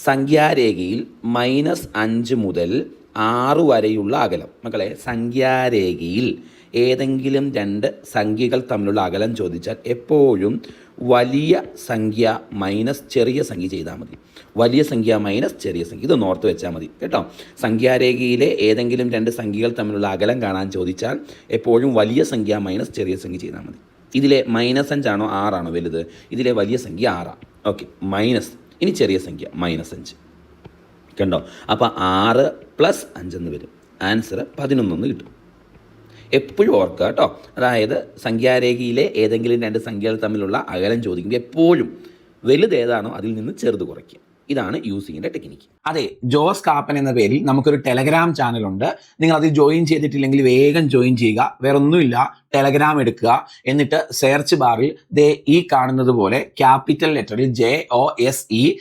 സംഖ്യാരേഖയിൽ -5 മുതൽ 6 വരെയുള്ള അകലം. മക്കളെ, സംഖ്യാരേഖയിൽ ഏതെങ്കിലും രണ്ട് സംഖ്യകൾ തമ്മിലുള്ള അകലം ചോദിച്ചാൽ എപ്പോഴും വലിയ സംഖ്യ മൈനസ് ചെറിയ സംഖ്യ ചെയ്താൽ മതി. വലിയ സംഖ്യ മൈനസ് ചെറിയ സംഖ്യ, ഇതൊന്ന് ഓർത്ത് വെച്ചാൽ മതി കേട്ടോ. സംഖ്യാരേഖയിലെ ഏതെങ്കിലും രണ്ട് സംഖ്യകൾ തമ്മിലുള്ള അകലം കാണാൻ ചോദിച്ചാൽ എപ്പോഴും വലിയ സംഖ്യ മൈനസ് ചെറിയ സംഖ്യ ചെയ്താൽ മതി. ഇതിലെ -5 6 വലുത്, ഇതിലെ വലിയ സംഖ്യ 6. Okay, minus. ഇനി ചെറിയ സംഖ്യ -5 കണ്ടോ. അപ്പോൾ 6 + 5 എന്ന് വരും. ആൻസർ 11 കിട്ടും. എപ്പോഴും ഓർക്കുക കേട്ടോ. അതായത് സംഖ്യാരേഖയിലെ ഏതെങ്കിലും രണ്ട് സംഖ്യകൾ തമ്മിലുള്ള അകലം ചോദിക്കുമ്പോൾ എപ്പോഴും വലുത് ഏതാണോ അതിൽ നിന്ന് ചെറുത് കുറയ്ക്കുക. ഇതാണ് യൂസിങ്ങിൻ്റെ ടെക്നിക്ക്. അതെ, ജോസ് കാപ്പൻ എന്ന പേരിൽ നമുക്കൊരു ടെലഗ്രാം ചാനലുണ്ട്. നിങ്ങൾ അതിൽ ജോയിൻ ചെയ്തിട്ടില്ലെങ്കിൽ വേഗം ജോയിൻ ചെയ്യുക. വേറൊന്നുമില്ല, ടെലഗ്രാം എടുക്കുക, എന്നിട്ട് സെർച്ച് ബാറിൽ ഈ കാണുന്നത് പോലെ ക്യാപിറ്റൽ ലെറ്ററിൽ JOSEKAPPEN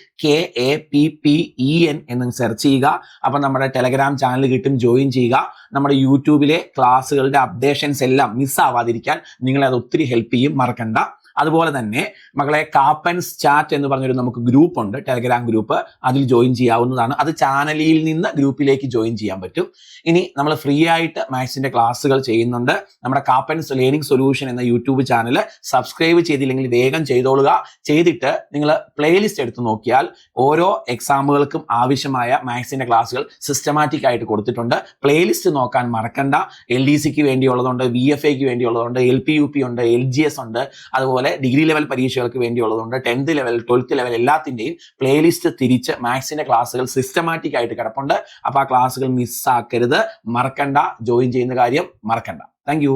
എന്ന് സെർച്ച് ചെയ്യുക. അപ്പം നമ്മുടെ ടെലഗ്രാം ചാനൽ കിട്ടും, ജോയിൻ ചെയ്യുക. നമ്മുടെ യൂട്യൂബിലെ ക്ലാസ്സുകളുടെ അപ്ഡേഷൻസ് എല്ലാം മിസ്സാവാതിരിക്കാൻ നിങ്ങളത് ഒത്തിരി ഹെൽപ്പ് ചെയ്യും, മറക്കണ്ട. അതുപോലെ തന്നെ മക്കളെ, കാപ്പൻസ് ചാറ്റ് എന്ന് പറഞ്ഞൊരു നമുക്ക് ഗ്രൂപ്പ് ഉണ്ട്, ടെലഗ്രാം ഗ്രൂപ്പ്. അതിൽ ജോയിൻ ചെയ്യാവുന്നതാണ്. അത് ചാനലിൽ നിന്ന് ഗ്രൂപ്പിലേക്ക് ജോയിൻ ചെയ്യാൻ പറ്റും. ഇനി നമ്മൾ ഫ്രീ ആയിട്ട് മാത്സിന്റെ ക്ലാസ്സുകൾ ചെയ്യുന്നുണ്ട്. നമ്മുടെ കാപ്പൻസ് ലേണിംഗ് സൊല്യൂഷൻ എന്ന യൂട്യൂബ് ചാനൽ സബ്സ്ക്രൈബ് ചെയ്തില്ലെങ്കിൽ വേഗം ചെയ്തോളുക. ചെയ്തിട്ട് നിങ്ങൾ പ്ലേലിസ്റ്റ് എടുത്ത് നോക്കിയാൽ ഓരോ എക്സാമുകൾക്കും ആവശ്യമായ മാത്സിന്റെ ക്ലാസ്സുകൾ സിസ്റ്റമാറ്റിക് ആയിട്ട് കൊടുത്തിട്ടുണ്ട്. പ്ലേലിസ്റ്റ് നോക്കാൻ മറക്കണ്ട. LDCക്ക് വേണ്ടിയുള്ളതുണ്ട്, VFAക്ക് വേണ്ടിയുള്ളതുണ്ട്, LP UP ഉണ്ട്, LGS ഉണ്ട്, അതുപോലെ ഡിഗ്രി ലെവൽ പരീക്ഷകൾക്ക് വേണ്ടിയുള്ളതുകൊണ്ട് 10th ലെവൽ 12th ലെവൽ എല്ലാത്തിൻ്റെയും പ്ലേലിസ്റ്റ് തിരിച്ച് മാത്സിന്റെ ക്ലാസ്സുകൾ സിസ്റ്റമാറ്റിക് ആയിട്ട് കിടപ്പുണ്ട്. അപ്പോൾ ആ ക്ലാസ്സുകൾ മിസ്സാക്കരുത്, മറക്കണ്ട. ജോയിൻ ചെയ്യുന്ന കാര്യം മറക്കണ്ട. താങ്ക്